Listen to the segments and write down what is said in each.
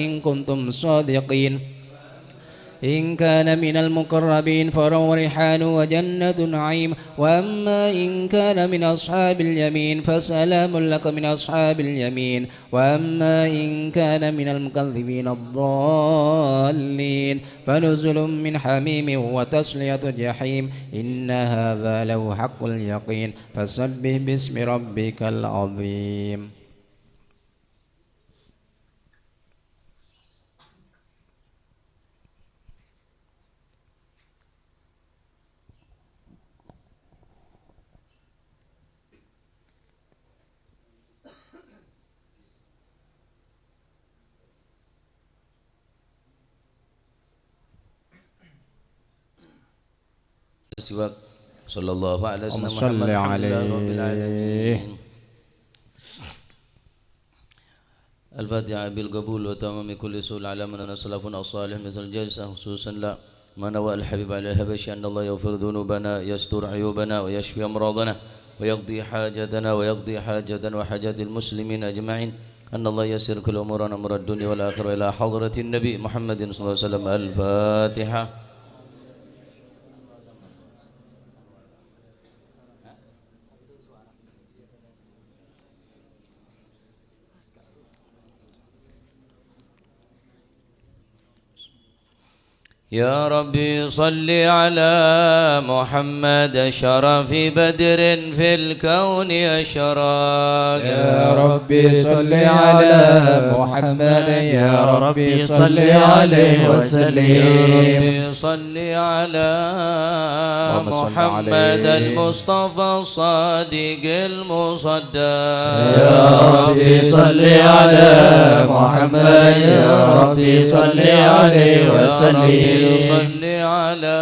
إن كنتم صادقين إن كان من المقربين فروح ريحان وجنة نعيم وأما إن كان من أصحاب اليمين فسلام لك من أصحاب اليمين وأما إن كان من المكذبين الضالين فنزل من حميم وتصلية جحيم إن هذا له حق اليقين فسبح باسم ربك العظيم. siwak sallallahu alaihi wasallam Muhammad rabbil alamin. الفاتحة بالقبول وتمام كل سؤال على من سلفنا الصالح مثل الجلسة خصوصا لا ما نوى الحبيب على الهبش أن الله يغفر ذنوبنا يستر عيوبنا ويشفي أمراضنا ويقضي حاجتنا وحاجات المسلمين أجمعين أن الله يسر كل أمورنا أمر الدنيا والآخرة إلى حضرة النبي محمد صلى الله عليه وسلم. الفاتحة. يا ربي صل على محمد شرف بدر في الكون أشراق. يا ربي صل على محمد يا ربي صل عليه وسلم. يا ربي صل على محمد المصطفى الصادق المصدق. يا ربي صل على محمد يا ربي صل عليه وسلم. صل على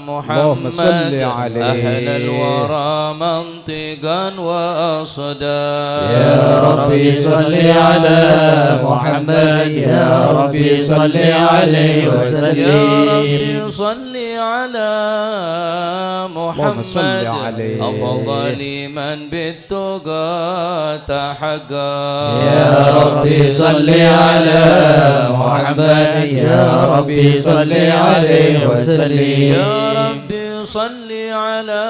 محمد أهل الورى منطقا وأصدا. يا ربي صل على محمد يا ربي صل عليه وسلم. يا ربي صل على محمد أفضل من بالتقى تحقق. يا ربي صل على محمد يا ربي صل عليه وسلم. يا ربي صل على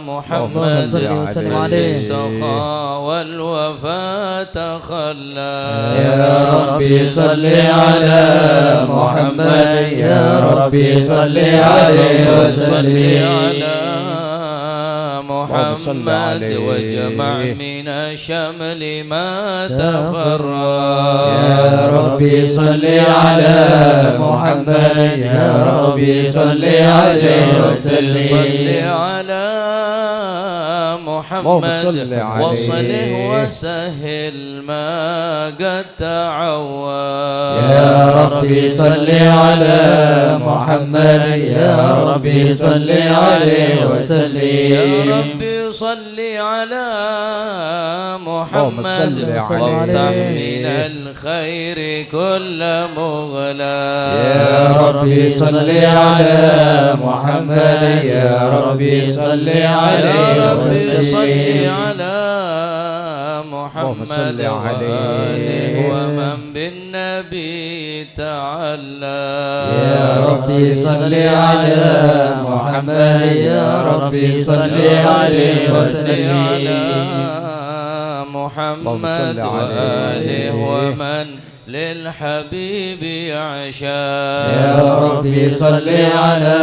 محمد السخاء والوفاء تخلى. يا ربي صل على محمد يا ربي صل عليه وسلم. محمد واجمع من الشمل ما تفرق. يا ربي صل على محمد يا ربي صل عليه وسلم. صل على محمد وصله وسهل ما قد تعود. يا ربي صل على محمد يا ربي صل عليه وسلم. يا ربي صل على محمد وافتح من الخير كل مغلى. يا ربي صل على محمد يا ربي صل عليه وسلم. صل على محمد وآله ومن بالنبي تعالى. يا ربي صل على محمد يا ربي صل عليه وسلم. محمد وآله ومن للحبيب يعشى. يا ربي صل على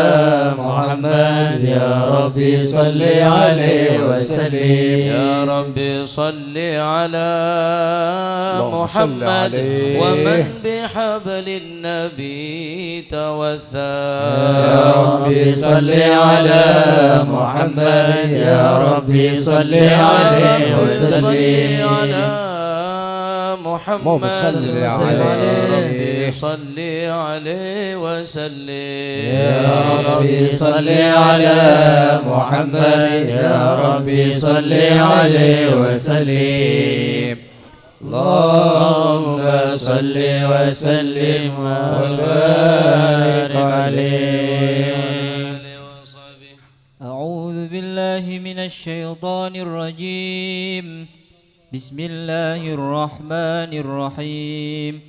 محمد يا ربي صل عليه وسلم. يا ربي صل على محمد ومن بحبل النبي توثى. يا ربي صل على محمد يا ربي صل عليه وسلم. محمد ربي صل عليه وسلم. يا ربي صل على محمد يا ربي صل عليه وسلم. اللهم صل وسلم وبارك عليه. أعوذ بالله من الشيطان الرجيم. بسم الله الرحمن الرحيم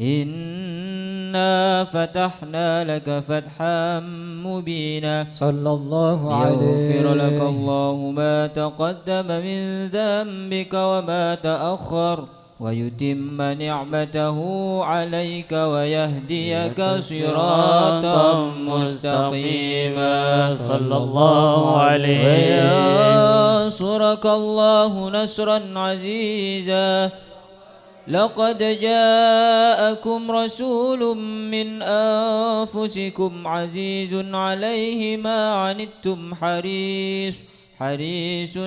إنا فتحنا لك فتحا مبينا صلى الله عليه ليغفر لك الله ما تقدم من ذنبك وما تأخر ويتم نعمته عليك ويهديك صراطا مستقيما صلى الله عليه وينصرك الله نصرا عزيزا لقد جاءكم رسول من أنفسكم عزيز عليه ما عنتم حريص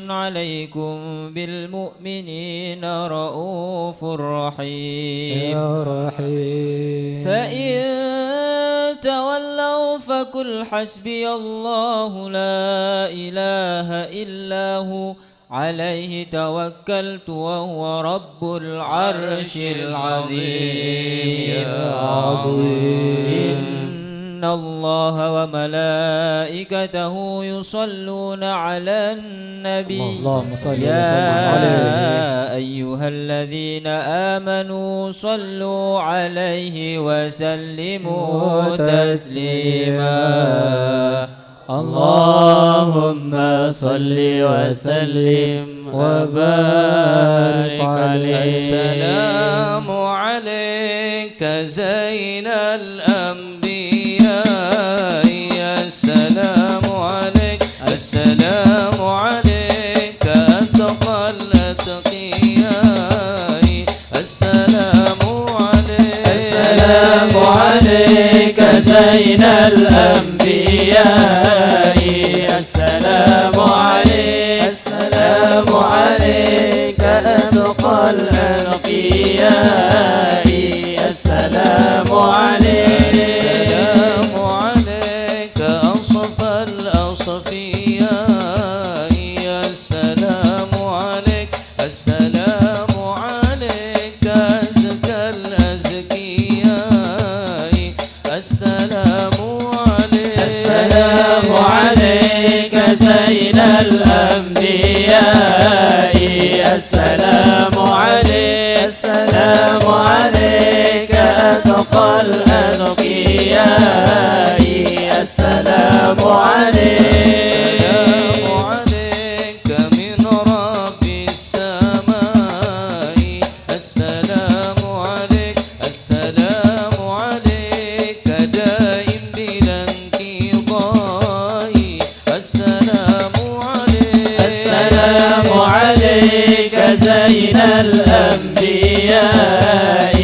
عليكم بالمؤمنين رؤوف رحيم يا رحيم فإن تولوا فقل حسبي الله لا إله إلا هو عليه توكلت وهو رب العرش العظيم يا عظيم إن الله وملائكته يصلون على النبي اللهم صل وسلم يا عليه أيها الذين آمنوا صلوا عليه وسلموا تسليما اللهم صل وسلم وبارك عليه. السلام عليك زين الأنبياء السلام عليك السلام عليك أتقى الأتقياء السلام عليك السلام عليك زين الأنبياء السلام عليك السلام عليك أتقى الأنقياء السلام عليك السلام عليك أصفى الأصفياء السلام عليك السلام عليك أزكى الأزكياء السلام عليك السلام عليك زين الأنبياء السلام عليك السلام عليك أتقى الأتقياء السلام عليك السلام عليك من رب السماء السلام عليك السلام عليك دائم بلا انقضاء السلام عليك السلام عليك زين الأنبياء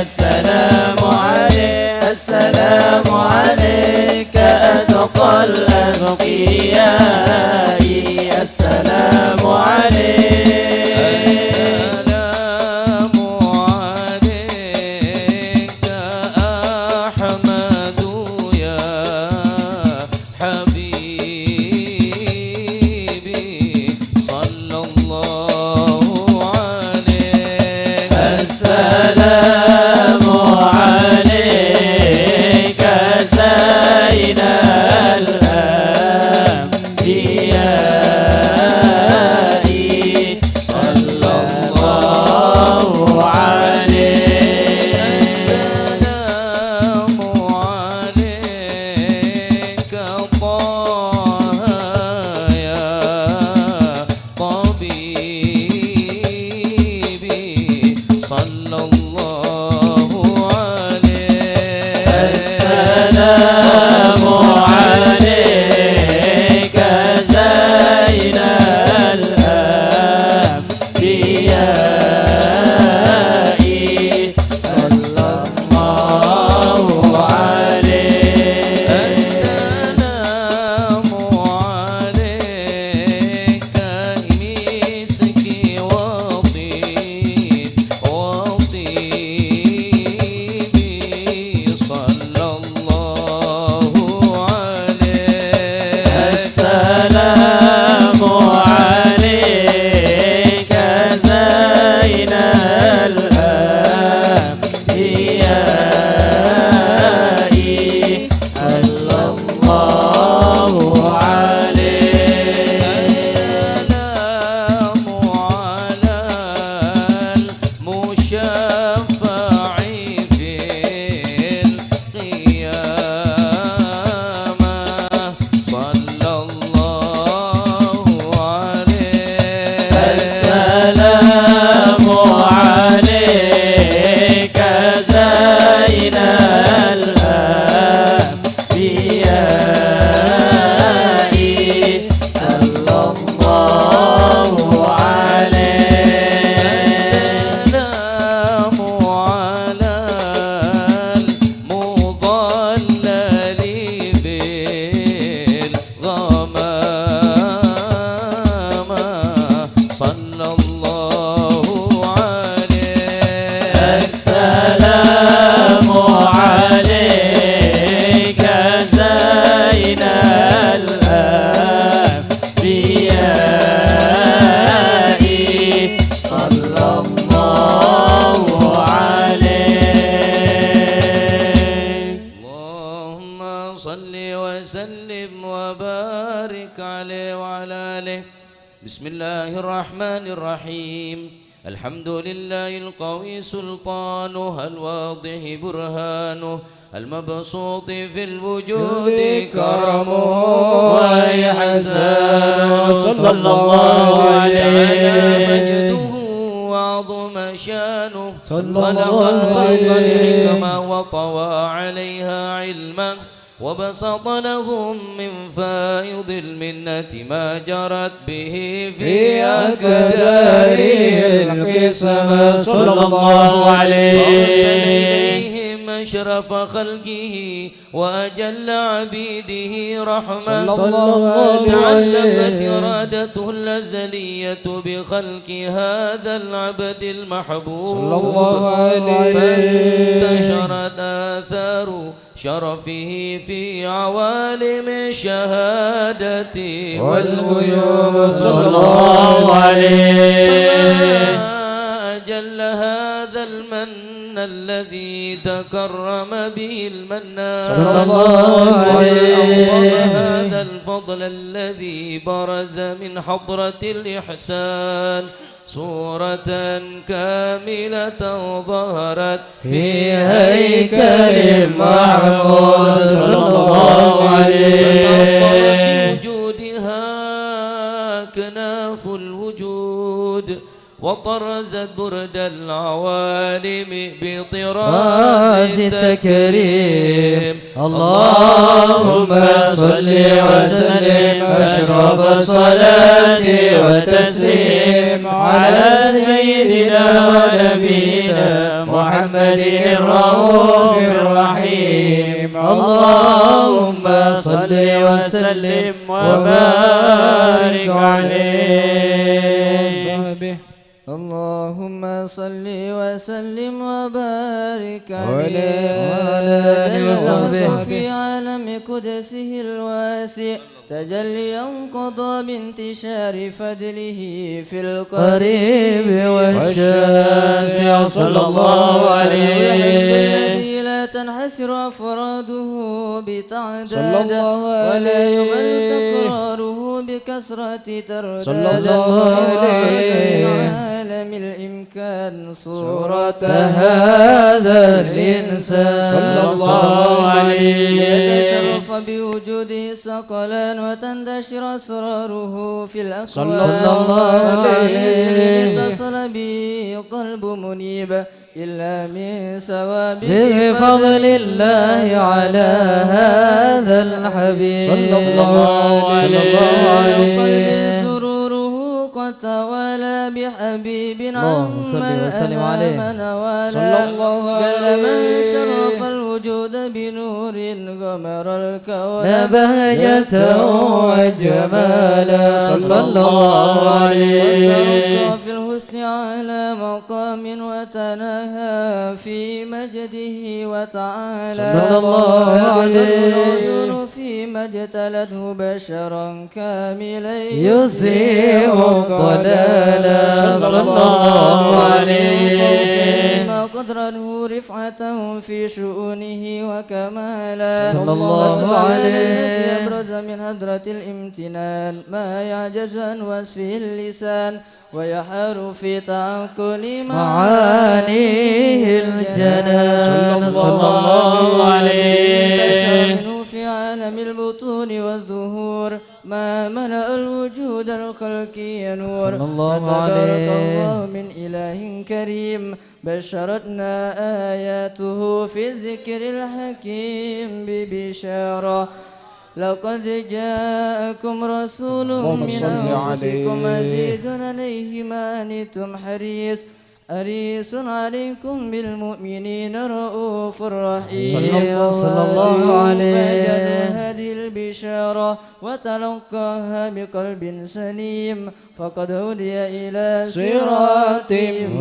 السلام عليك السلام عليك أتقى الأتقياء السلام عليك السلام عليك أحمد يا حبيبي صلى الله عليك الشفاع في القيامة صلى الله عليه. السلام عليك زين الأنبياء صلى الله عليه. السلام على المضلل بالغمامة صلى الله عليه. السلام عليك زين الأنبياء صلى الله عليه. اللهم صل وسلم وبارك عليه وعلى آله. بسم الله الرحمن الرحيم. الحمد لله القوي سلطانه الواضح برهانه المبسوط في الوجود كرمه وإحسانه صلى الله عليه. مجده وعظم شانه خلق الخلق لحكمة وطوى عليها علما وبسط لهم من فائض المنة ما جرت به في أقدار القسمة صلى الله عليه. أرسل إليهم أشرف خلقه وأجل عبيده رحمة تعلقت إرادته الأزلية بخلق هذا العبد المحبوب فانتشرت آثار شرفه في عوالم الشهادة والغيوب صلى الله عليه. فما أجل هذا المن الذي تكرم به المنان صلى الله عليه. هذا الفضل الذي برز من حضرة الإحسان صورة كاملة ظهرت في هيكل محمود صلى الله عليه. بوجودها كناف الوجود وطرزت برد العوالم بطراز التكريم. اللهم صل وسلم أشرف الصلاة والتسليم على سيدنا ونبينا محمد الرؤوف الرحيم. اللهم صل وسلم وبارك عليه. اللهم صل وسلم وبارك عليه وعلى آله وصحبه في عالم قدسه الواسع تجليا قضى بانتشار فضله في القريب والشاسع صلى الله عليه. الذي لا تنحسر أفراده بتعداد ولا يمل تكراره بكثرة ترداد عالم الإمكان صورة هذا الإنسان صلى الله عليه. يتشرف بوجوده ثقلان وتندشر أسراره في الأكوان صلى الله عليه. اتصل به قلب منيب إلا من ثواب بفضل الله على هذا الحبيب صلى الله عليه. قلب سروره قد توالى بحبيب عمن أنام نوالا جل من شرف الوجود بنور غمر الكون بهجة وجمالا صلى الله عليه. في الحسن على مقام وتناهى في مجده وتعالى صلى الله عليه. فيما اجتلته بشرا كاملا يسيء الضلالا صلى الله عليه. وقدره رفعة في شؤونه وكمالا صلى الله فسبحان عليه الذي أبرز من هدرة الامتنان ما يعجز عن وصفه اللسان ويحار في تعقل معانيه الجنان صلى الله عليه انتشر في عالم البطون والظهور ما ملأ الوجود الخلقي نور صلى الله فتبارك عليه الله من إله كريم بشرتنا آياته في الذكر الحكيم ببشارة لقد جاءكم رسول من أنفسكم عزيز عليه ما عنتم حريص عليكم بالمؤمنين رؤوف رحيم صلى الله عليه فجدوا هذه البشارة وتلقاها بقلب سليم فقد هدي إلى صراط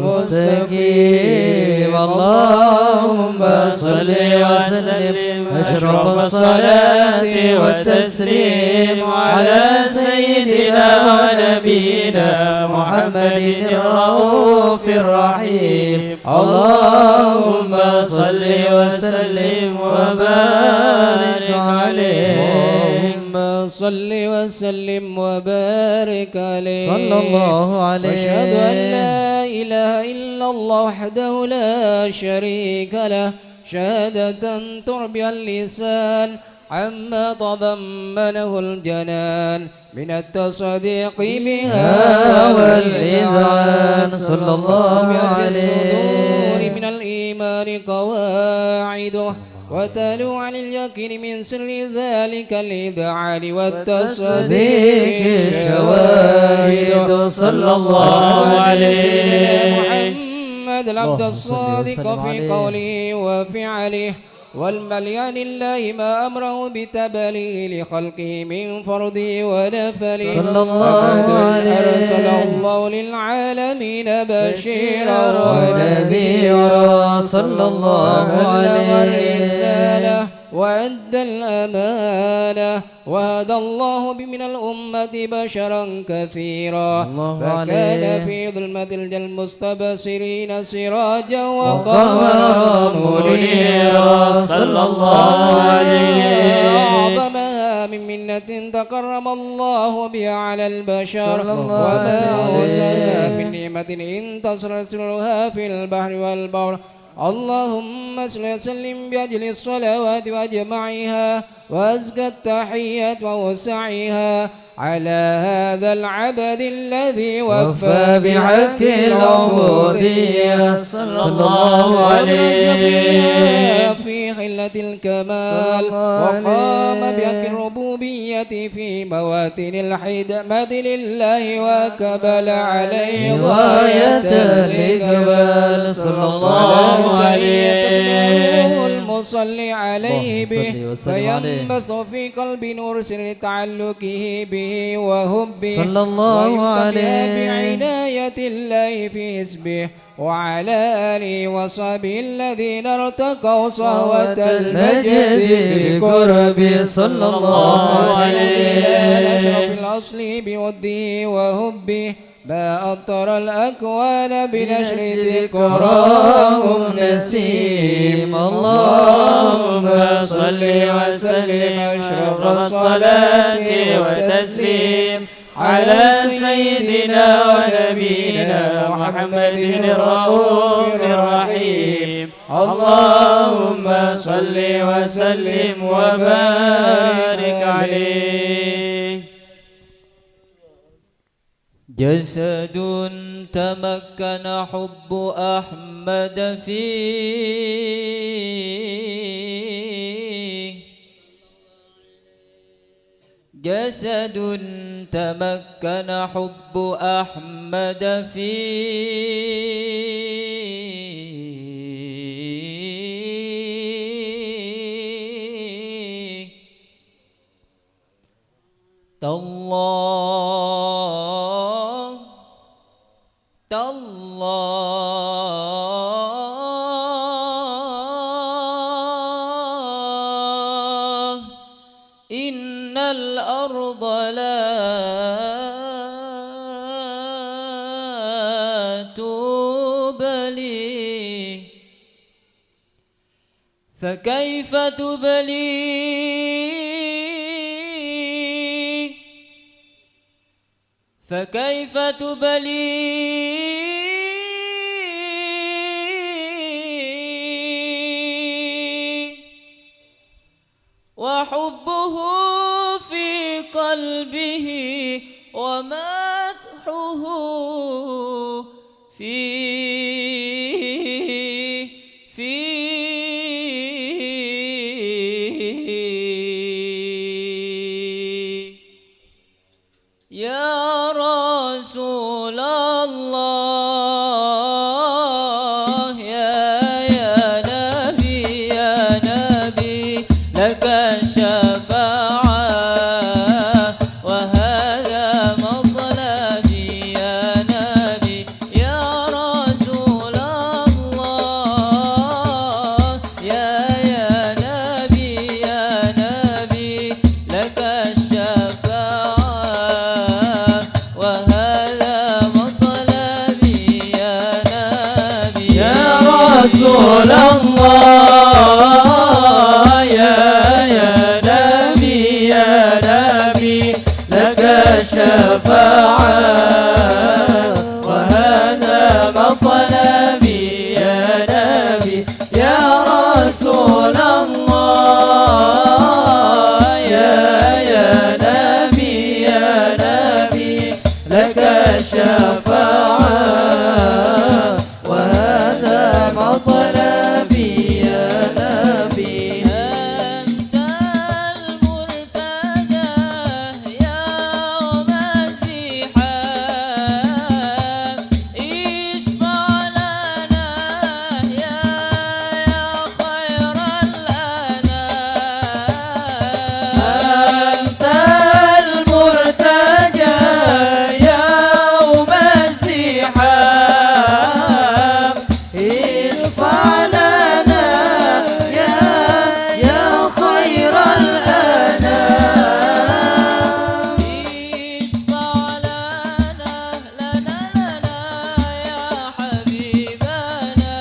مستقيم اللهم صل وسلم أشرف الصلاة والتسليم على سيدنا ونبينا محمد الرؤوف الرحيم اللهم صل وسلم وبارك عليه اللهم صل وسلم وبارك عليه صلى الله عليه واشهد أن لا إله إلا الله وحده لا شريك له شهادة تربي اللسان عما تضمنه الجنان من التصديق بها والإذعان صلى الله عليه الصدور من الإيمان قواعده وتلو عن اليقين من سر ذلك الإذعان والتصديق الشواهد صلى الله عليه سيدنا محمد العبد اللهم صل الصادق وسلم في عليه. قوله وفعله والمليان لله ما أمره بتبليغ لخلقه من فرده ونفله صلى الله عليه. أرسل الله للعالمين بشيرا ونذيرا صلى الله وبلغ عليه الرسالة وأدى الأمانة وهدى الله من الأمة بشرا كثيرا الله فكان عليه. في ظلمة المستبصرين سراجا وقمرا منيرا صلى الله عليه أعظمها من منة تكرم الله بها على البشر صلى الله وما عليه. أوصاها من نعمة إن تسرسلها في البحر والبر اللهم صل وسلم بأجل الصلوات وأجمعها وأزكى التحيات ووسعها على هذا العبد الذي وفى بحق العبودية صلى الله عليه في خلة الكمال صلى الله وقام عليه. بحق الربوبية في مواتن الحدمة لله وكبل عليه غاية الإقبال صلى الله عليه المصلي عليه اللهم به صل وسلم عليه. فينبسط في قلب نور سر تعلقه به وهبه صلى الله وينتبه عليه بعناية الله في حسبه وعلى آله وصحبه الذين ارتقوا صهوة المجد بقرب صلى الله عليه أشرف الأصل بوده وهبه ما أطر الأكوان بنشر ذكراهم نسيم اللهم صل وسلم أشرف الصلاة والتسليم على سيدنا ونبينا محمد الرؤوف الرحيم اللهم صل وسلم وبارك عليه جسد تمكن حب أحمد فيه جسد تمكن حب أحمد فيه تالله إن الأرض لا تبلي فكيف تبلي فكيف تبلي وحبه في قلبه ومدحه يا رسول الله يا نبي لك الشفاعة وهذا مطلبي يا نبي يا رسول الله يا نبي لك الشفاعة وهذا مطلبي يا نبي يا رسول الله يا نبي لك الشفاعة وهذا مطلبي يا نبي يا رسول الله يا نبي لك الشفاعة وهذا مطلبي يا نبي أنت المرتجى يوم الزحام اشفع لنا يا خير الأنام أنت المرتجى يوم الزحام اشفع لنا يا خير الأنام اشفع لنا يا حبيبنا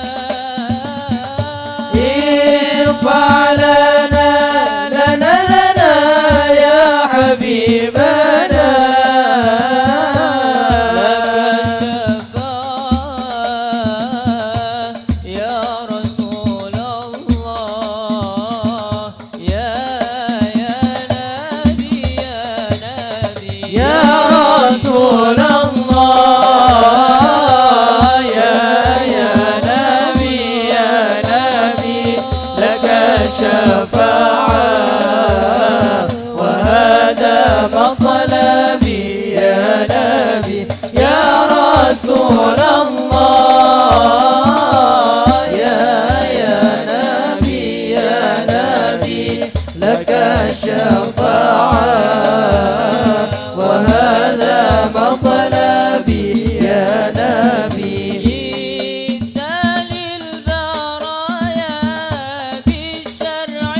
اشفع لنا يا حبيبنا يا رسول الله يا نبي يا رسول الله يا نبي لك الشفاعة وهذا مطلبي يا نبي يا رسول الله يا نبي لك الشفاعة وهذا مطلبي يا نبي جئت للبرايا بالشرع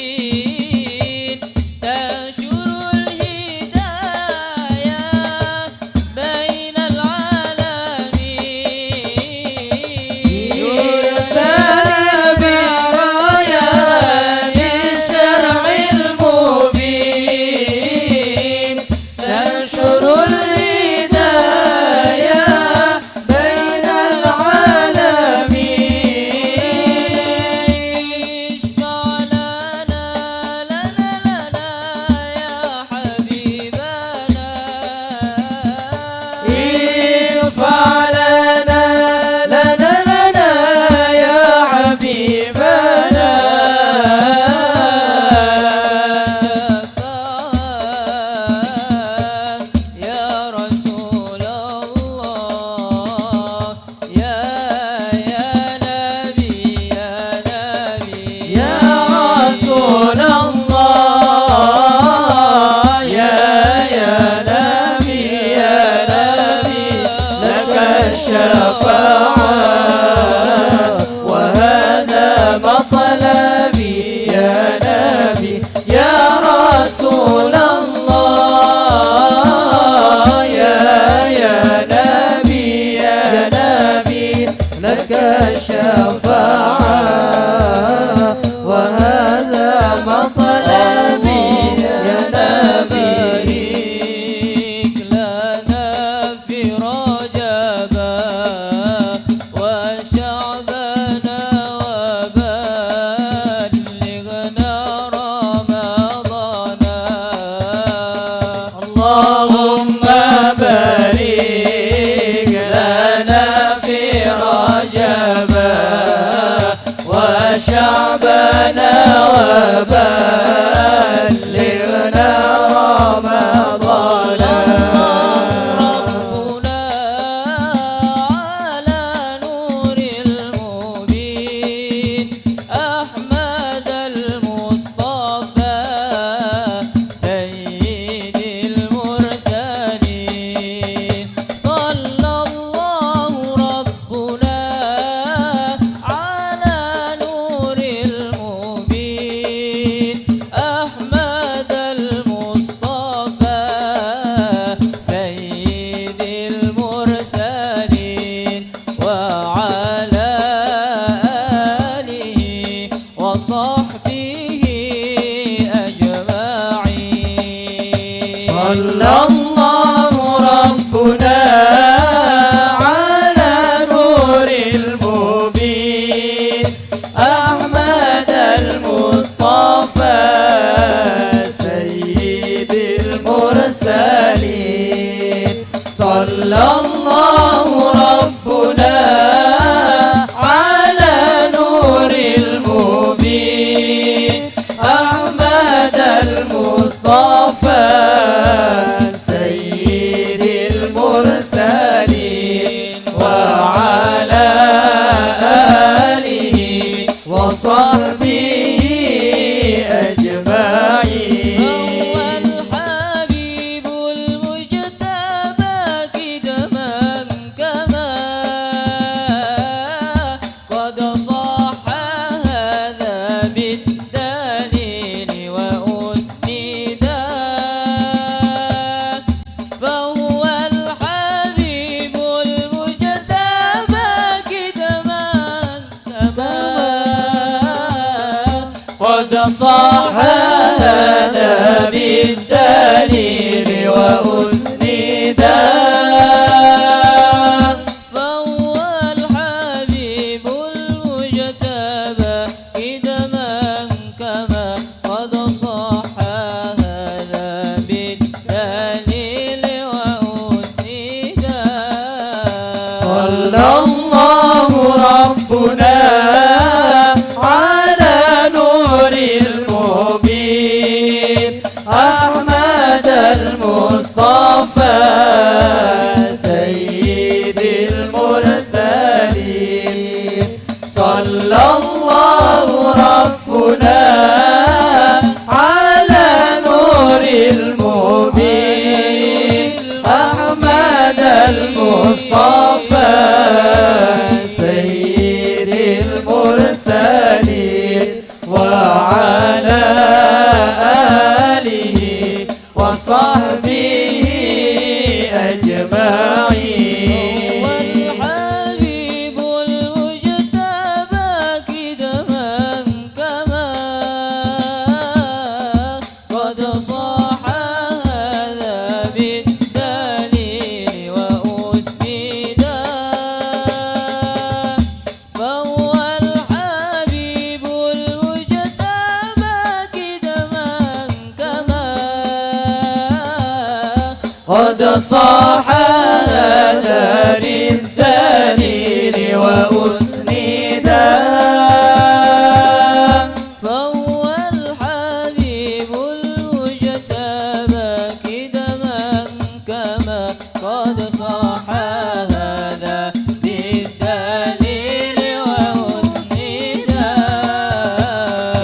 المبين تنشر الهدايا بين العالمين برايا بالشرع المبين تنشر الهدايا بين العالمين اشفع لنا يا حبيبنا اشفع لنا يا حبيبنا يا رسول الله يا نبي يا رسول الله يا نبي لك الشفاعة وهذا مطلبي يا نبي يا رسول الله يا نبي لك الشفاعة وبلغنا رمضان. ربنا على نور المبين أحمد المصطفى سيد المرسلين. صلى الله ربنا على نور المبين أحمد المصطفى سيد المرسلين وعلى آله وصحبه أجمعين. صلى الله ربنا على نور المبين أحمد المصطفى سيد المرسلين. صلى الله ربنا على نور المبين أحمد المصطفى سيد المرسلين وعلى آله وصحبه أجمعين. هو الحبيب المجتبى كدما كما قد صح هذا بالدليل وأسندا. فهو الحبيب المجتبى كدما كما قد صح هذا بالدليل وأسندا. فهو الحبيب المجتبى كدما كما قد صح هذا بالدليل وأسندا. صلى الله ربنا على نور المبين أحمد المصطفى سيد المرسلين. صلى الله ربنا على نور المبين أحمد المصطفى سيد المرسلين وعلى آله وصحبه أجمعين. والحبيب المجتبى كدما كما قد صح هذا بالدليل وأسندا. فهو الحبيب المجتبى كدما كما قد صح هذا بالدليل وأسندا. فهو الحبيب المجتبى كدما كما قد صح هذا بالدليل وأسندا.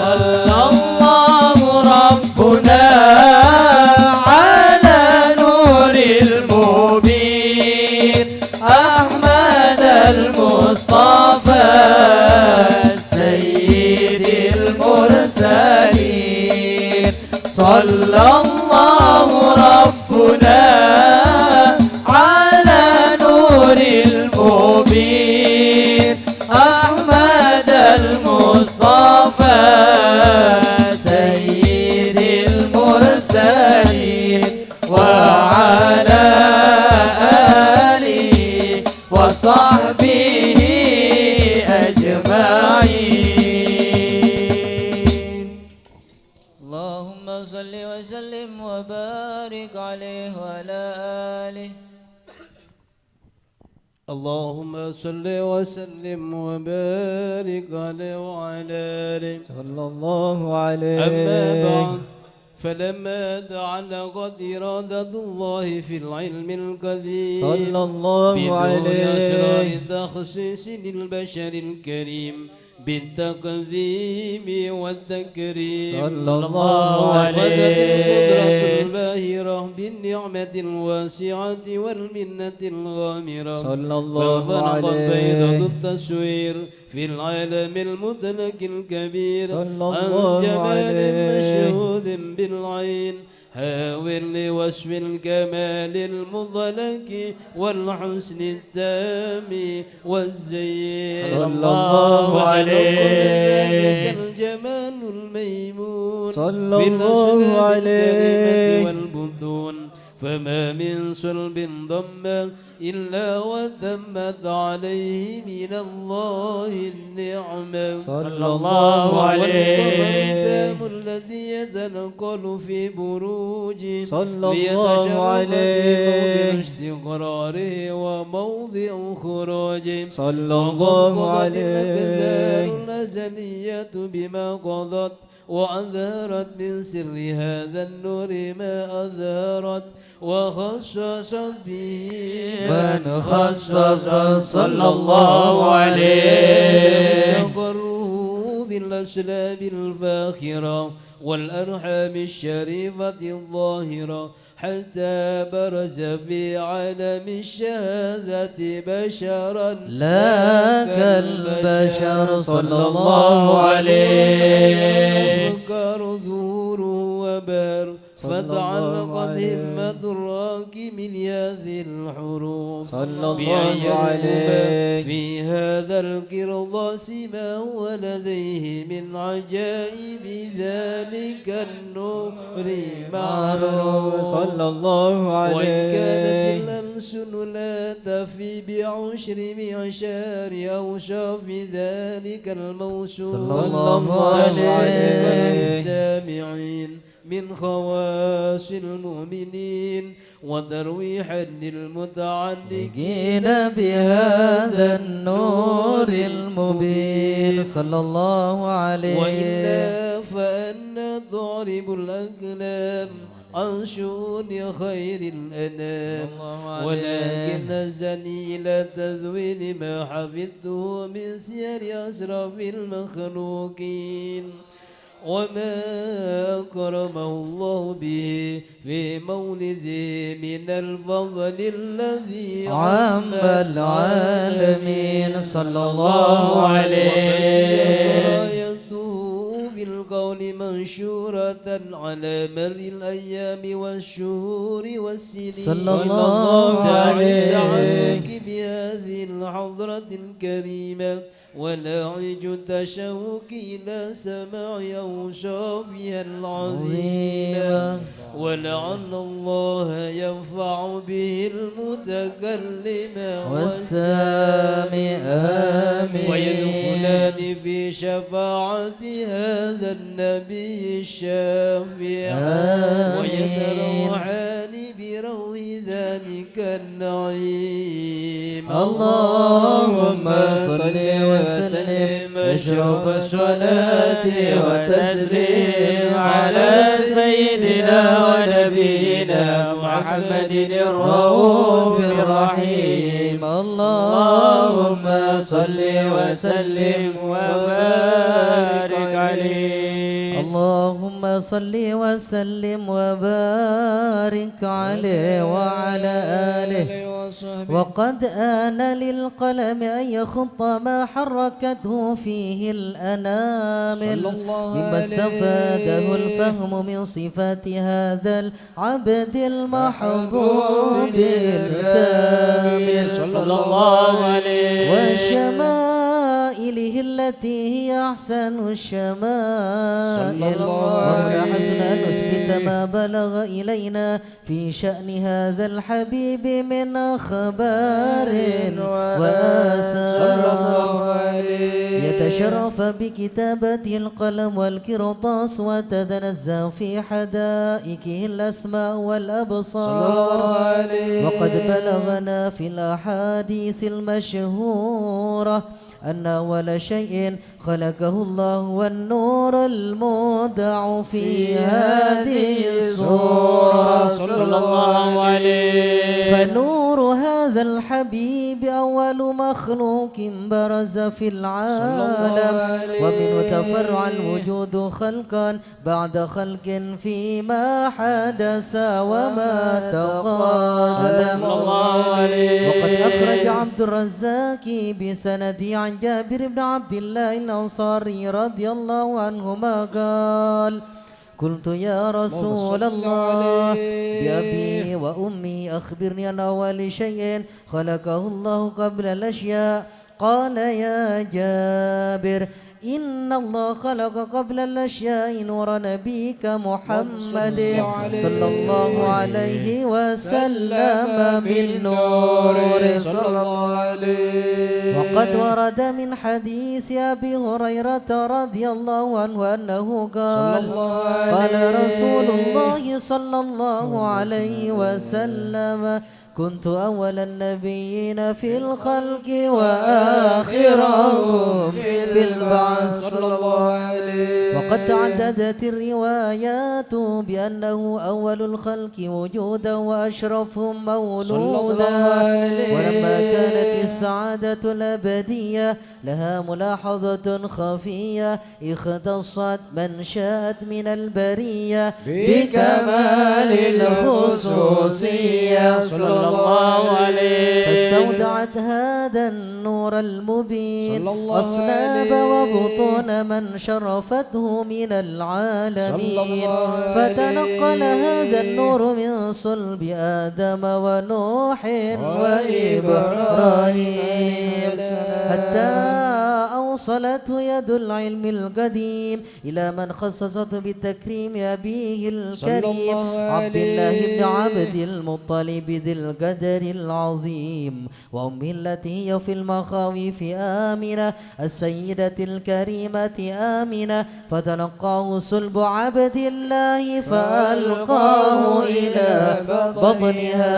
صلى الله ربنا على نور المبين أحمد المصطفى سيد المرسلين. صلى الله ربنا على نور المبين أحمد المصطفى سيد المرسلين وعلى آله وصحبه أجمعين. اللهم صل وسلم اللهم صل وسلم وبارك عليه وعلى آله صلى الله عليه. أما بعد، فلما تعلقت إرادة الله في العلم القديم صلى الله بدون أسرار عليه. تخصيص للبشر الكريم بالتقديم والتكريم صلى الله أخذت القدرة عليه. الباهرة بالنعمة الواسعة والمنة الغامرة صلى الله فانفلقت عليه. بيضة التصوير في العالم المدرك الكبير صلى عن الله جمال عليه. مشهود بالعين هاول لوصف الكمال المضلك والحسن التام والزين صلى الله عليه. ذلك الجمال الميمون صلى في الله الأسباب عليه. الكريمة والبطون فما من صلب ضم إلا وثمت عليه من الله النعمة صلى الله عليه. والقمر التام الذي يتنقل في بروجه صلى الله ليتشرف عليه. بموضع استقراره وموضع خروجه صلى الله وقضت الأقدار عليه. الأزلية بما قضت وأظهرت من سر هذا النور ما أظهرت وخصصت به من خصص صلى الله عليه. مستقره بالأسلاب الفاخرة والأرحام الشريفة الظاهرة حتى برز في عالم الشهادة بشرا لا كالبشر صلى الله عليه. أفكار ظهوره وبار صلى الله فتعلقت عليه. همة الراكب لهذه الحروف صلى الله بأن يكتب عليه. في هذا القرطاس ما هو لديه من عجائب ذلك النور معروف صلى الله عليه. وإن كانت الألسن لا تفي بعشر معشار أوصاف ذلك الموصوف صلى الله عليه. تشريفا للسامعين من خواص المؤمنين وترويحا للمتعلقين بهذا النور المبين صلى الله عليه. وإلا فأنا ضارب الأقلام عن شؤون خير الأنام ولكن الزني لا تذوي لما حفظته من سير أشرف المخلوقين وما أكرمه الله به في مولده من الفضل الذي عم العالمين صلى الله عليه. رايته بالقول منشورة على مر الأيام والشهور والسنين صلى الله عليه. تعلق بهذه الحضرة الكريمة ونعج تشوق إلى سماع أوصافها العظيمة ولعل الله ينفع به المتكلم والسامع آمين. ويدخلان في شفاعة هذا النبي الشافع ويتروحان بروح ذلك النعيم. اللهم صل وسلم أشرف الصلاة وتسليم على سيدنا ونبينا محمد الرؤوف الرحيم. اللهم صل وسلم وبارك عليه. اللهم صل وسلم وبارك عليه وعلى آله وقد آن للقلم أن يخط ما حركته فيه الأنامل مما استفاده الفهم من صفات هذا العبد المحبوب الكامل صلى الله عليه وشمائله التي هي أحسن الشمائل. وهنا حزنا نثبت ما بلغ إلينا في شأن هذا الحبيب من أخبار وآثار يتشرف بكتابة القلم والقرطاس وتتنزه في حدائقه الأسماء والأبصار. وقد بلغنا في الأحاديث المشهورة أن أول شيء خلقه الله والنور المودع في هذه السورة صلى الله عليه. فنور هذا الحبيب أول مخلوق برز في العالم ومنه تفرع الوجود خلقا بعد خلق فيما حدث وما تقدم. وقد أخرج عبد الرزاق بسند عن جابر بن عبد الله الأنصاري رضي الله عنهما قال: قلت يا رسول الله بأبي وأمي أخبرني عن أول شيء خلقه الله قبل الأشياء. قال: يا جابر إن الله خلق قبل الأشياء نور نبيك محمد صلى الله عليه وسلم بالنور صلى الله عليه. وقد ورد من حديث أبي هريرة رضي الله عنه أنه قال: قال رسول الله صلى الله عليه وسلم: كنت أول النبيين في الخلق وآخرهم في البعث صلى الله عليه. وقد تعددت الروايات بأنه أول الخلق وجودا وأشرفهم مولودا. ولما كانت السعادة الأبدية لها ملاحظة خفية اختصت من شاءت من البرية بكمال الخصوصية صلى الله عليه. فاستودعت هذا النور المبين أصلاب وبطون من شرفته من العالمين. فتنقل هذا النور من صلب آدم ونوح وإبراهيم حتى أوصلته يد العلم القديم إلى من خصصته بالتكريم أبيه الكريم عبد الله بن عبد المطلب ذي القدر العظيم وأمه التي هي في المخاوف آمنة السيدة الكريمة آمنة. فتلقاه صلب عبد الله فألقاه إلى بطنها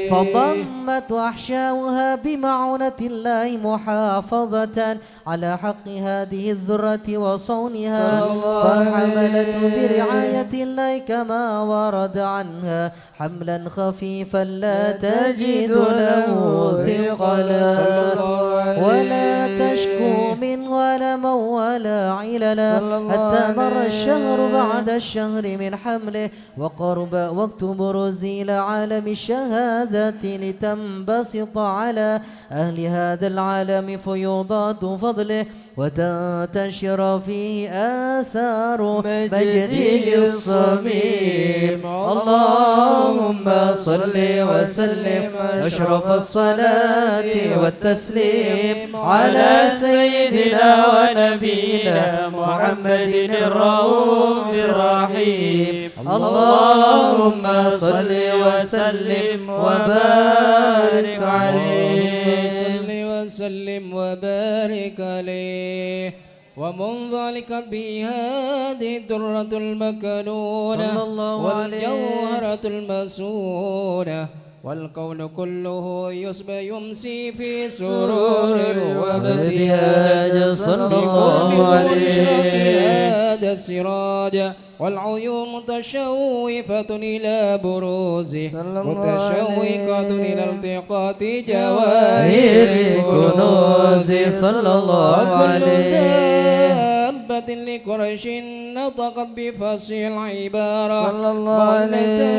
فضمت أحشاؤها بمعونة الله محافظة على حق هذه الذرة وصونها. فحملته برعاية الله كما ورد عنها حملا خفيفا لا تجد له ثقلا ولا تشكو منه ولما ولا عللا حتى مر الشهر بعد الشهر من حمله وقرب وقت بروز إلى عالم الشهادة لتنبسط على أهل هذا العالم فيوضات فضله وتنتشر فيه آثار مجده الصميم. اللهم صل وسلم أشرف الصلاة والتسليم على سيدنا ونبينا محمد الرؤوف الرحيم. اللهم صل وسلم وبارك عليه. صل وسلم وبارك عليه. ومن ذلك به هذه الدرة المكنونة والجوهرة المسونة والكون كله يمسي في سرور وابتهاج صلى الله عليه. هذا السراج والعيون متشوفة إلى بروزه متشوقة إلى التقاط جواهر كنوزه صلى الله عليه. دابة لقريش نطقت بفصل العبارة صلى الله عليه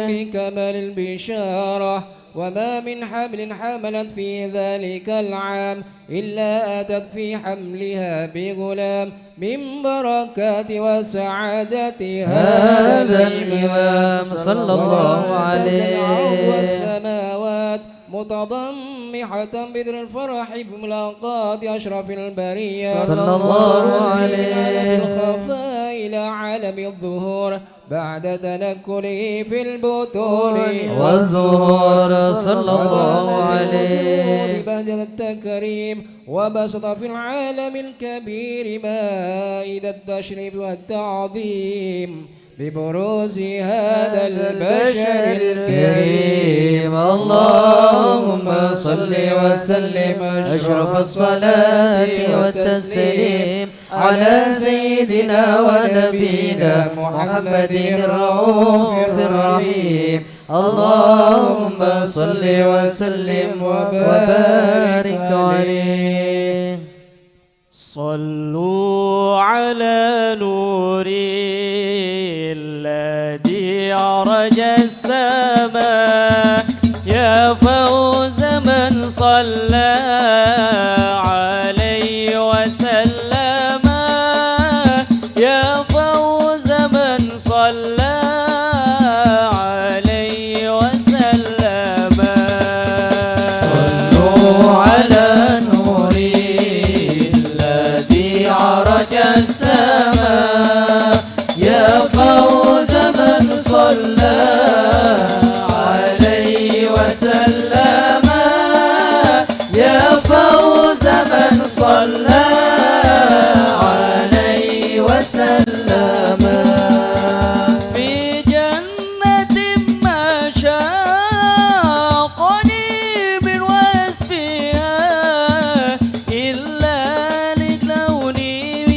بكمال البشارة. وما من حمل حملت في ذلك العام إلا أتت في حملها بغلام من بركات وسعادة هذا الإمام صلى الله عليه. والسماوات متضمحة بذر الفرح بملاقاة أشرف البرية صلى الله عليه. في الخفاء إلى عالم الظهور بعد تنكره في البطون والظهور صلى الله عليه بهجة التكريم وبسط في العالم الكبير مائدة التشريف والتعظيم ببروز هذا البشر الكريم. اللهم صل وسلم أشرف الصلاة والتسليم على سيدنا ونبينا محمد الرؤوف الرحيم. اللهم صل وسلم وبارك عليه. صلوا على نور الذي عرج السماء يا فوز من صلى عليه وسلم يا فوز من صلى عليه وسلم. صلوا على نور الذي عرج السماء يا فوز من صلى عليه وسلم يا فوز من صلى عليه وسلم. في جنة ما شاء قريب واسفها إلا لكونه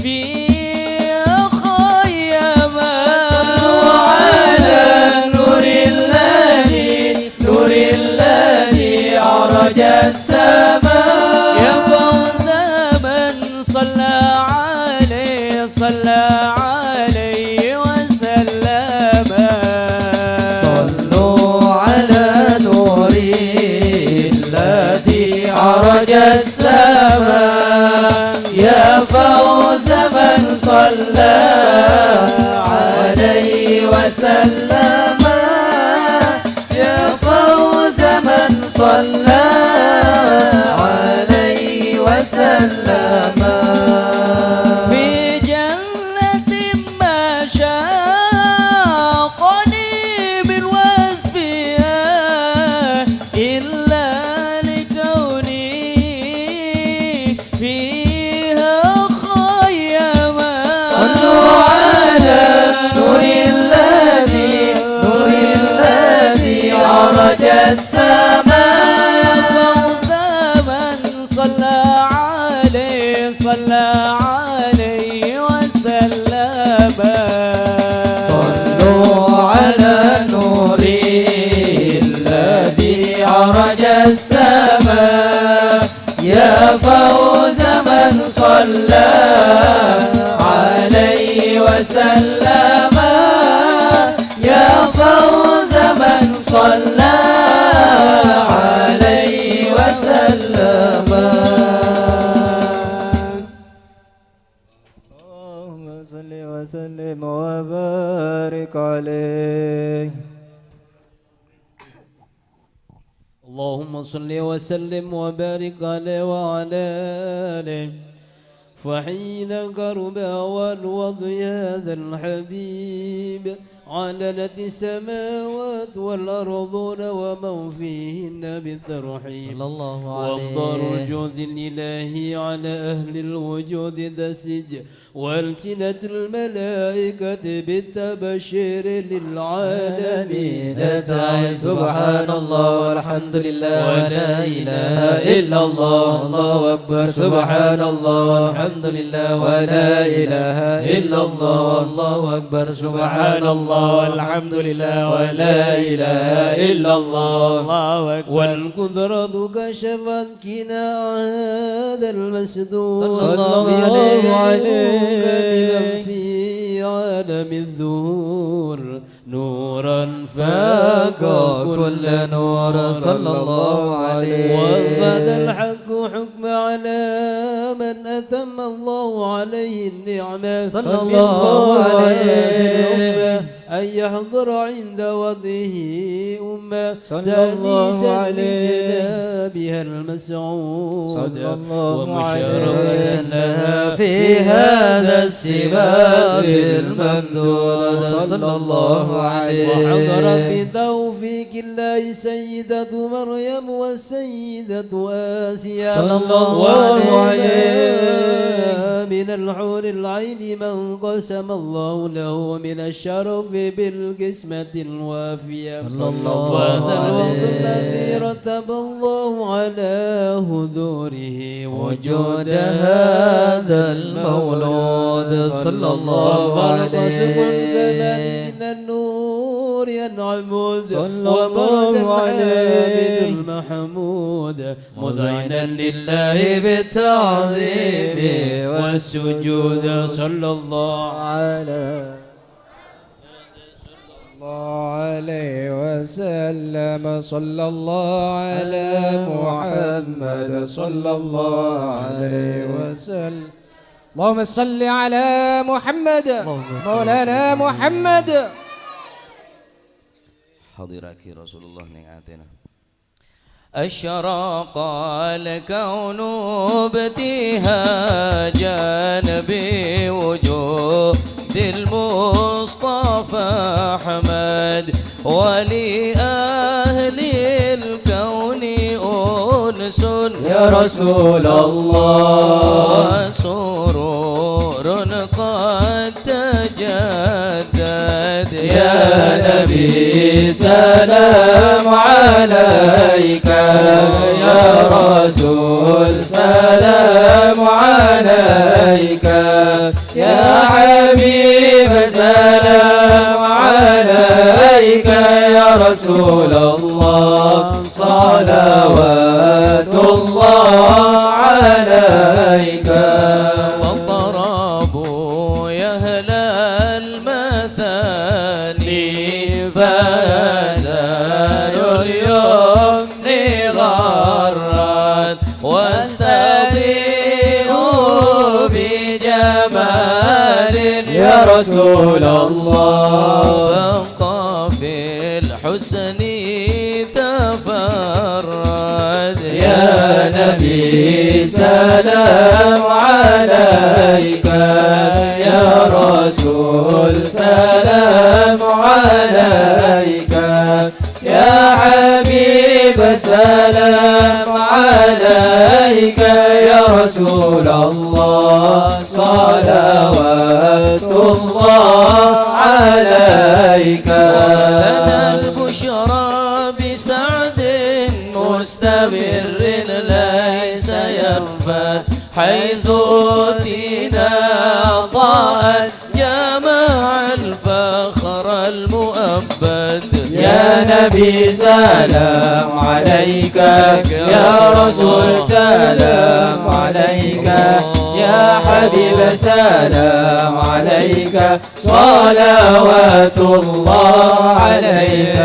فيها خيما. صلوا على نور الذي عرج السماء يا فوز من صلى عليه وسلم. صلوا على نور الذي عرج السماء يا فوز من صلى عليه وسلم يا فوز من صلى عليه وسلم. في جنة ما شاء قريب واسفها إلا لكونه فيها خيما. صلوا على نور الذي عرج السماء فوز من صلى عليه وسلم. صلوا على نور الذي عرج السماء يا فوز من صلى عليه وسلم يا فوز من صلى عليه وسلم. اللهم صل وسلم وبارك عليه. اللهم صل وسلم وبارك عليه وعلى آله. فحين قرب والوضع هذا الحبيب علنت السماوات والأرضون ومن فيهن بالترحيب. صلى الله وانظر عليه وجود الإلهي على أهل الوجود دسج والسنة الملائكة بالتبشير للعالمين تعي سبحان الله والحمد لله ولا إله إلا الله الله أكبر سبحان الله والحمد لله ولا إله إلا الله والله أكبر سبحان الله والحمد لله ولا إله إلا الله الله أكبر. والقدرة كشفت كناع هذا المسدود صلى الله عليه في عالم الظهور نورا فاق كل نور صلى الله عليه. وأخذ الحق حكم على من أتم الله عليه النعمة صلى الله عليه. أن يحضر عند وضعه أمة صلى الله عليه بها المسعود صلى الله ومشاركة لها في هذا السباق الممدود صلى الله عليه وحضرت بتوفيق الله سيدة مريم والسيدة آسيا صلى الله عليه من الحور العين من قسم الله له من الشرف بالقسمة الوافية صلى الله وهذا الوقت عليه الذي رتب الله على هذوره وجود هذا المولود صلى الله عليه من النور ينعمود صلى وبرد الله عليه العابد المحمود مذعنا لله بالتعظيم والسجود صلى الله عليه وسلم صلى الله على محمد صلى الله عليه وسلم اللهم صل على محمد مولانا محمد حضرك رسول الله نعاتنا أشرق الكون ابتهاجا بوجود المصطفى أحمد ولأهل الكون أنس يا رسول الله وسرور قد تجدد يا نبي سلام عليك يا رسول سلام عليك يا حبيب سلام عليك يا رسول الله صلوات الله عليك فاضربوا يا أهل المثاني فازالوا اليوم غرت واستضيئوا بجمال يا رسول الله فوق في الحسن تفرد يا نبي سلام عليك يا رسول سلام عليك يا حبيب سلام عليك يا رسول الله صلوات الله عليك ولنا البشرى بسعد مستمر ليس يخفى حيث أوتينا عطاء جمع الفخر المؤبد يا نبي سلام عليك يا رسول سلام عليك يا حبيب سلام عليك صلوات الله عليك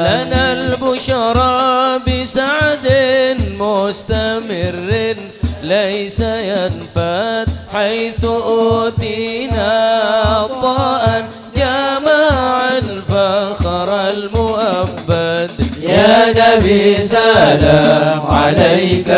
لنا البشرى بسعد مستمر ليس ينفد حيث أوتينا عطاء جمع الفخر المؤبد يا نبي سلام عليك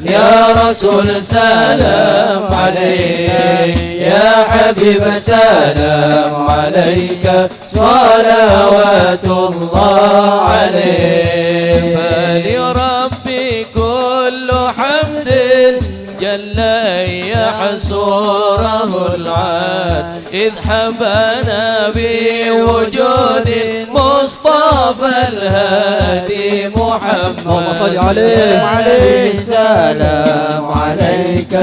يا رسول سلام عليك يا حبيب سلام عليك صلوات الله عليك فلربي كل حمد جل أن يحصره العاد إذ حبانا بوجود مصطفى الهادي محمد اللهم صل عليه سلام عليك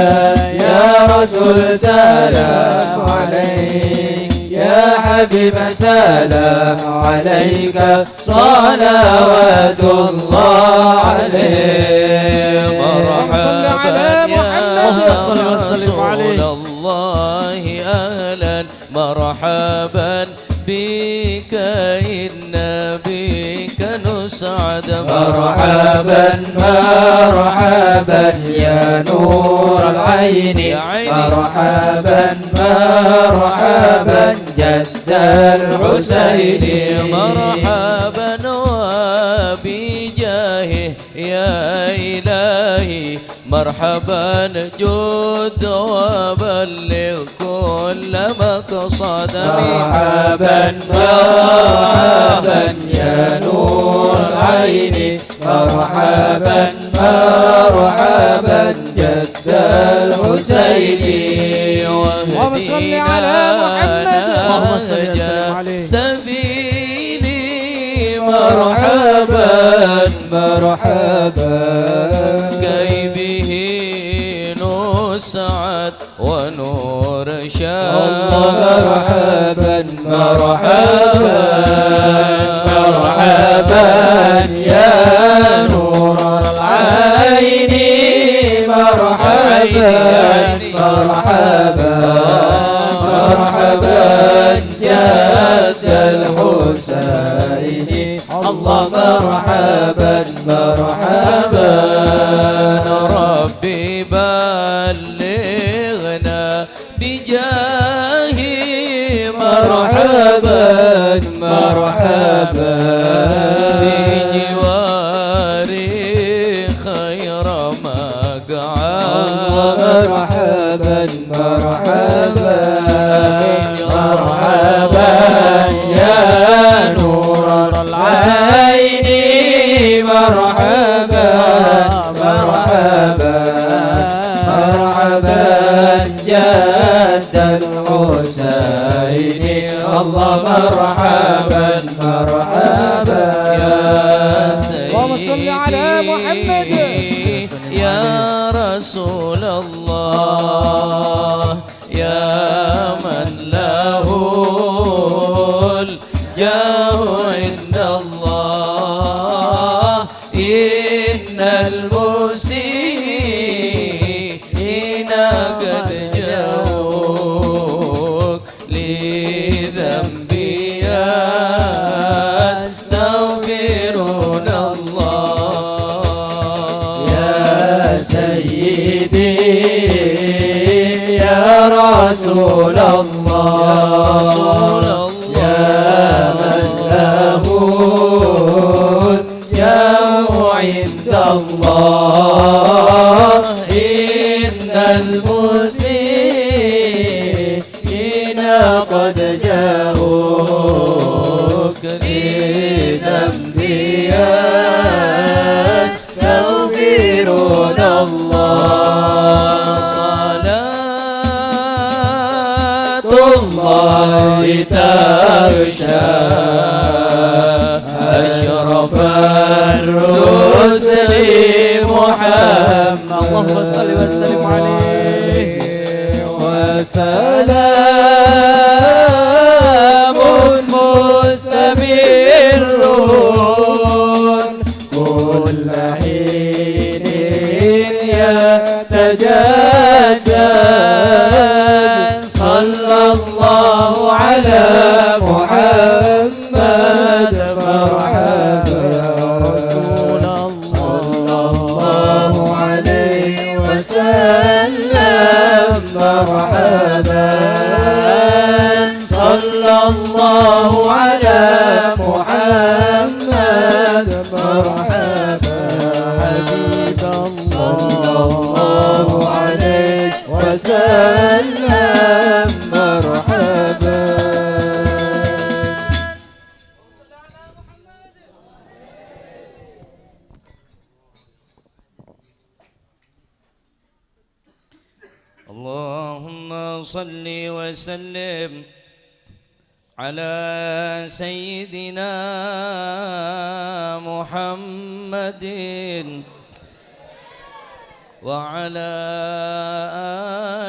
يا رسول سلام عليك يا حبيب سلام عليك صلوات الله عليك مرحبا يا رسول الله أهلا مرحبا بك إن بك نسعد مرحبا مرحبا يا نور العين مرحبا مرحبا جد الحسين مرحبا وبجاهه يا إلهي مرحبا جود وبلغ كل مقصد مرحبا مرحبا يا نور العين مرحبا مرحبا جد الحسين اللهم صل على محمد اللهم صل وسلم عليه سبيلي مرحبا مرحبا كي به نسعد ونور مرحبا مرحبا مرحبا يا نور العين مرحبا مرحبا مرحبا جد الحسين الله مرحبا مرحبا ربي بلغنا بجاه مرحبا مرحبا بجواري خير مقعد مرحبا مرحبا مرحبا يا نور العين مرحبا مرحبا مرحبا جد الحسين الله مرحبا مرحبا يا سيدي اللهم صل على محمد يا رسول الله يا من له الجاه عند الله إن المسيئين قد جاءوك لذنبي يستغفرون الله يا سيدي يا رسول الله يا من له الجاه عند الله إن المسيئين قد جاءوك لذنبي يستغفرون الله صلاة الله تغشى أشرف الرسل محمد اللهم صل وسلم عليه وسلام مستمر كل حين يتجدد صلى الله على محمد مرحبا يا رسول الله صلى الله عليه وسلم مرحبا صلى الله على محمد مرحبا حبيب الله صلى الله عليه وسلم مرحبا اللهم صل وسلم على سيدنا محمد وعلى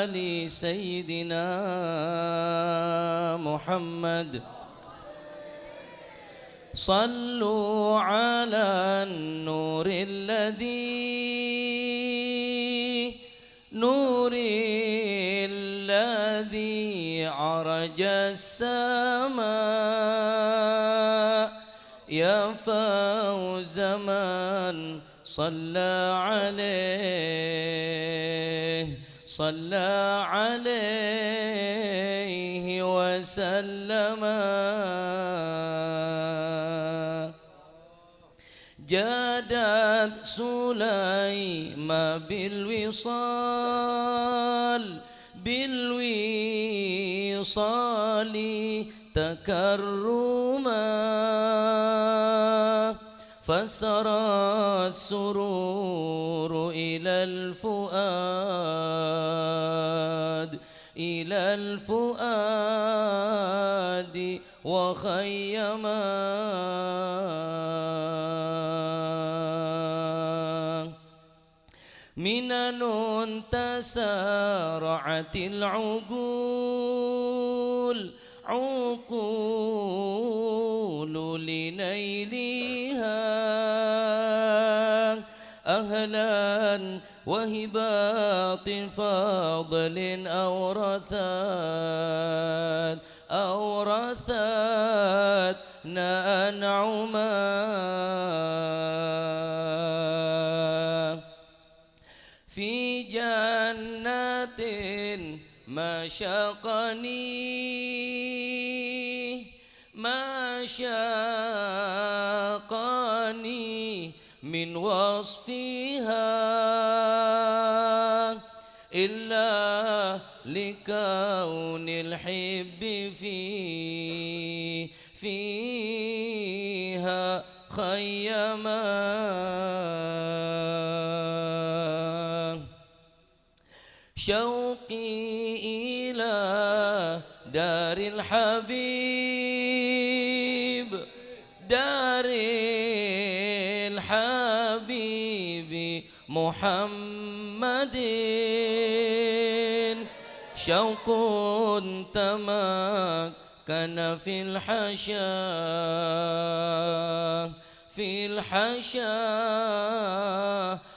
آل سيدنا محمد صلوا على النور الذي عرج السماء يا فوز من صلى عليه وسلم جادت سليم بالوصال تكرما فسرى السرور إلى الفؤاد وخيما منن تسارعت العقول لنيلها أهلا وهبات فاضل أورثتنا أنعما في جنات ما شاقني من وصفها إلا لكون الحب فيها خيما شوقي إلى دار الحبيب محمد شوق تمكن في الحشا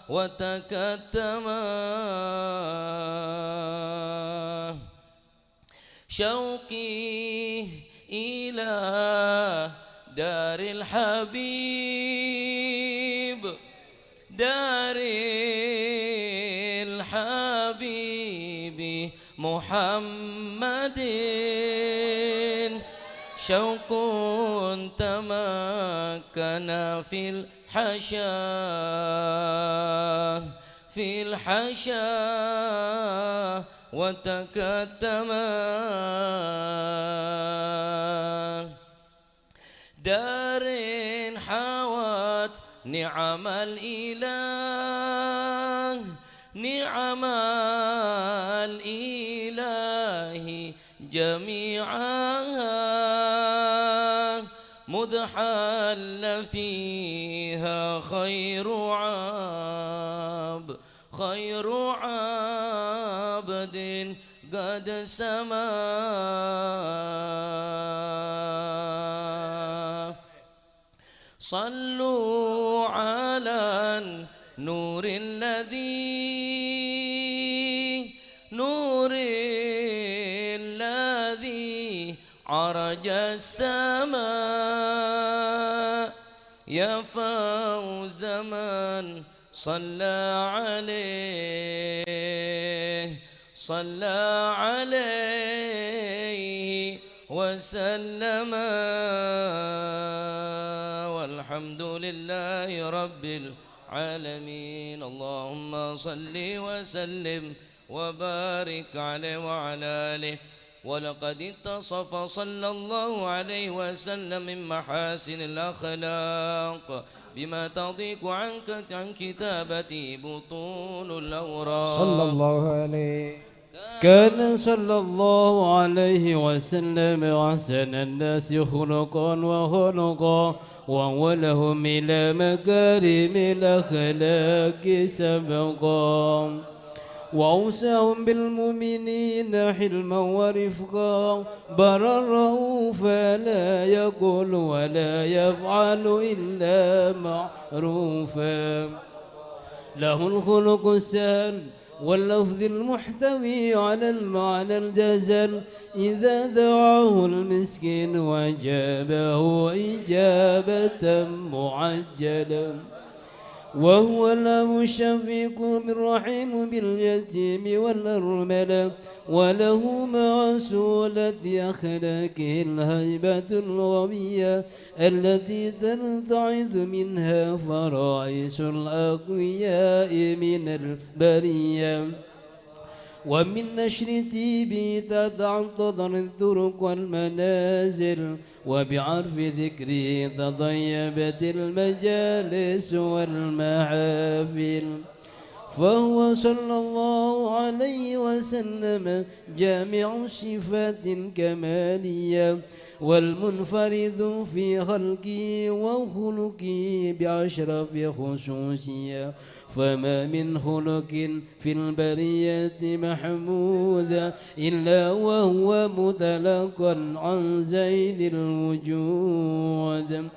وتكتما شوقي إلى دار الحبيب محمد شوق تمكن في الحشا وتكتما دار حوت نعم الإله جميعها مذ حل فيها خير عبد قد سما صلوا على النور الذي عرج السماء يا فوز من صلى عليه وسلم والحمد لله رب العالمين اللهم صل وسلم وبارك عليه وعلى آله ولقد اتصف صلى الله عليه وسلم من محاسن الأخلاق بما تضيق عن كتابته بطون الأوراق صلى الله عليه كان صلى الله عليه وسلم أحسن الناس خلقا وخلقا وأولهم إلى مكارم الأخلاق سبقا وأوسعهم بالمؤمنين حلما ورفقا برا رؤوفا لا يقول ولا يفعل إلا معروفا له الخلق السهل واللفظ المحتوي على المعنى الجزل إذا دعاه المسكين وأجابه إجابة معجلة وهو له الشفيق الرحيم باليتيم والأرملة وله مع سولة أخلاقه الهيبة الغبية التي تنتعظ منها فرائس الأقوياء من البرية ومن نشر تيبي تتعتذر الطرق والمنازل وبعرف ذكره تضيبت المجالس والمحافل فهو صلى الله عليه وسلم جامع الصفات الكمالية والمنفرد في خلقه وخلقه بأشرف خصوصية فما من خلق في البرية محمود إلا وهو متلقا عن زين الوجود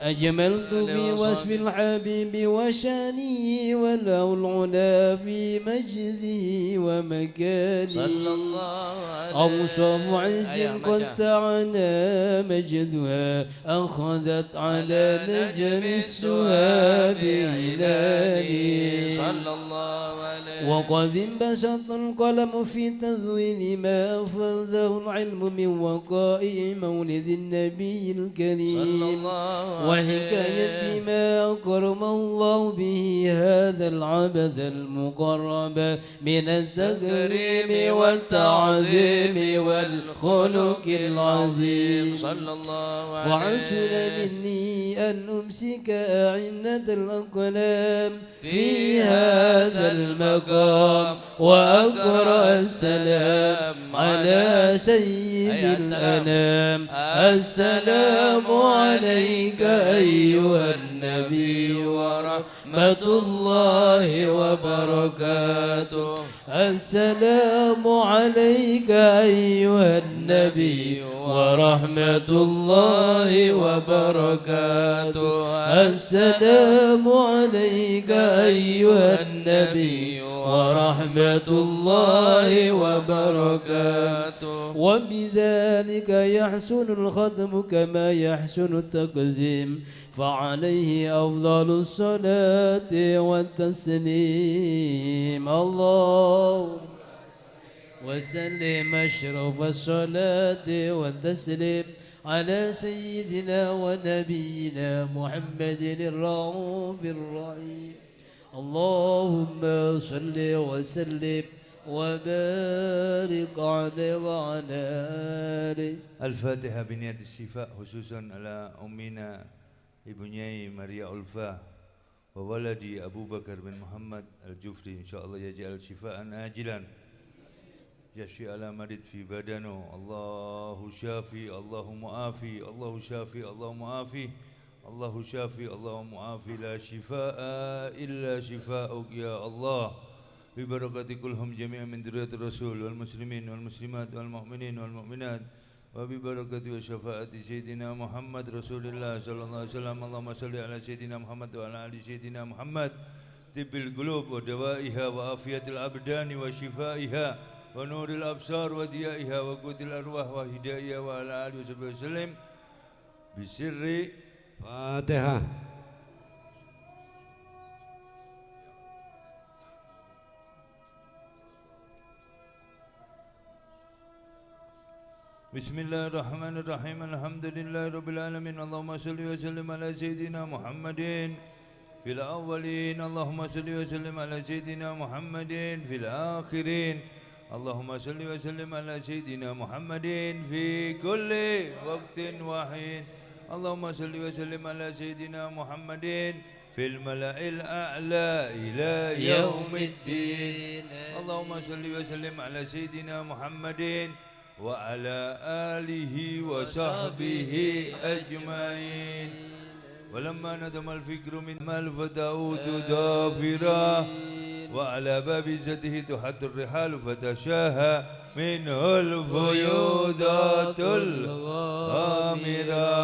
أجملت في وصف الحبيب وشانه وله العلا في مجده ومكانه صلى الله عليه أوصاف عز قد تعالى مجدها أخذت على نجم السهاب هلالي صلى الله عليه وقد انبسط القلم في تذوين ما أفاده العلم من وقائع مولد النبي الكريم صلى الله وحكاية ما أكرم الله به هذا العبد المقرب من التكريم والتعظيم والخلق العظيم صلى الله عليه فعسل مني أن أمسك أعنة الأقلام في هذا المقام وأقرأ السلام على سيد الأنام السلام عليك أيها النبي ورحمة الله وبركاته السلام عليك أيها النبي ورحمة الله وبركاته السلام عليك أيها النبي ورحمة الله وبركاته وبذلك يحسن الختم كما يحسن التقديم فعليه أفضل الصلاة والتسليم الله وسلم أشرف الصلاة والتسليم على سيدنا ونبينا محمد الرؤوف الرحيم اللهم صل وسلم وبارك عليه وعلى آله. الفاتحة بنية الشفاء خصوصا على أمنا ابني ماريا ألفا وولدي أبو بكر بن محمد الجفري إن شاء الله يجعل شفاء آجلا يشفي على مريض في بدنه الله شافي الله معافي الله شافي الله معافي الله شافي الله معافي لا شفاء إلا شفاءك يا الله ببركة كلهم جميعا من ذرية الرسول والمسلمين والمسلمات والمؤمنين والمؤمنات وببركة وشفاعة سيدنا محمد رسول الله صلى الله عليه وسلم اللهم صل على سيدنا محمد وعلى آل سيدنا محمد طب القلوب ودوائها وعافية الأبدان وشفائها ونور الأبصار وضيائها وقوت الأرواح وهدائها وعلى آله وصحبه وسلم بسر فاتحة. بسم الله الرحمن الرحيم الحمد لله رب العالمين اللهم صل وسلم على سيدنا محمد في الأولين اللهم صل وسلم على سيدنا محمد في الآخرين اللهم صل وسلم على سيدنا محمد في كل وقت وحين اللهم صل وسلم على سيدنا محمد في الملأ الأعلى إلى يوم الدين اللهم صل وسلم على سيدنا محمد وعلى آله وصحبه أجمعين ولما ندم الفكر من مال فتعود ضافرا وعلى باب عزته تحت الرحال فتشاهى منه الفيوضات الغامرة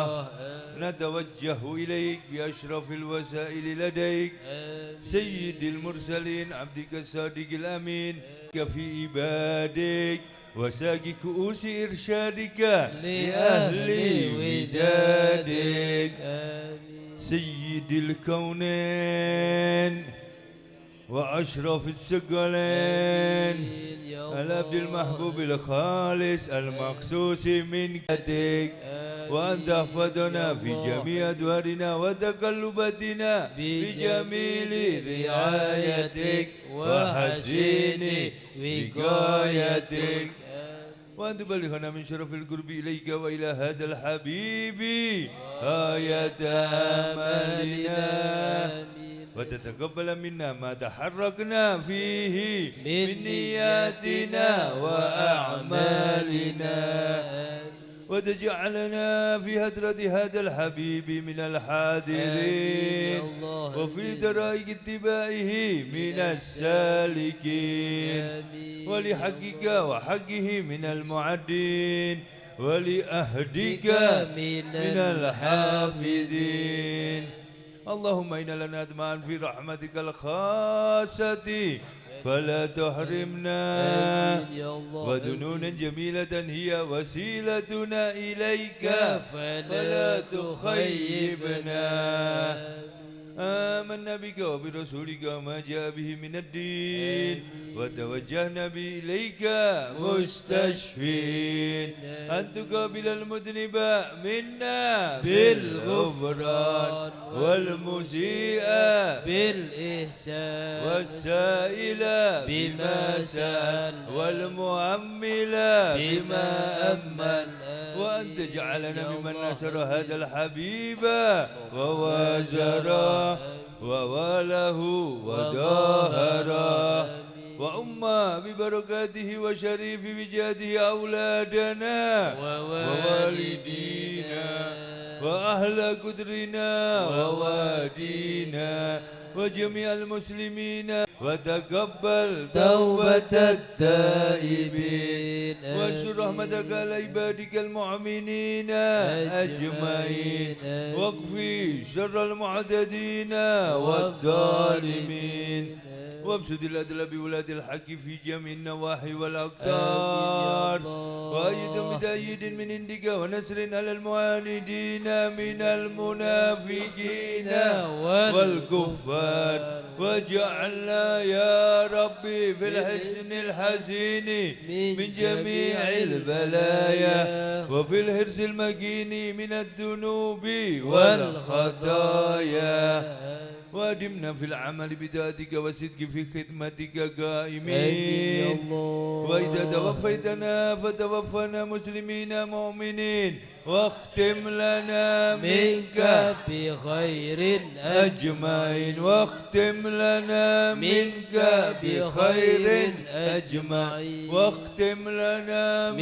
نتوجه إليك بأشرف الوسائل لديك سيد المرسلين عبدك الصادق الأمين كفي عبادك وساقي كؤوس إرشادك لأهل ودادك سيد الكونين وأشرف الثقلين العبد المحبوب الخالص المخصوص من كتك وأن تحفظنا في جميع أدوارنا وتقلباتنا بجميل رعايتك وحسين وقايتك وأن تبلغنا من شرف القرب إليك وإلى هذا الحبيب آية آمالنا وتتقبل منا ما تحركنا فيه من نياتنا وأعمالنا وتجعلنا في هدرة هذا الحبيب من الحاضرين وفي درائق اتباعه من السالكين ولحقك وحقه من المعدين ولأهدك من الحافظين اللهم إنا لنا أدماء في رحمتك الخاصة فلا تحرمنا وذنونا جميلة هي وسيلتنا إليك فلا تخيبنا آمنا بك وبرسولك وما جاء به من الدين وتوجهنا به إليك مستشفين أن تقابل المذنب منا بالغفران والمسيء بالإحسان والسائل بما سأل والمؤمل بما أمل وأن تجعلنا ممن نصر هذا الحبيب ووازره وواله وظاهره وأما ببركاته وشريف بجاده أولادنا ووالدينا وأهل قدرنا ووادينا وجميع المسلمين وتقبل توبة التائبين وانشر رحمتك على عبادك المؤمنين أجمعين واكفي شر المعتدين والظالمين وابسط الأدل بولاة الحق في جميع النواحي والأقطار وأيد بتأييد من عندك ونصر على المعاندين من المنافقين والكفار واجعلنا يا ربي في الحسن الحسين من جميع البلايا وفي الحرص المكين من الذنوب والخطايا وادمنا في العمل بذاتك وصدق في خدمتك قائمين وإذا توفيتنا فتوفنا مسلمين مؤمنين واختم لنا منك بخير أجمعين واختم لنا منك بخير أجمعين واختم لنا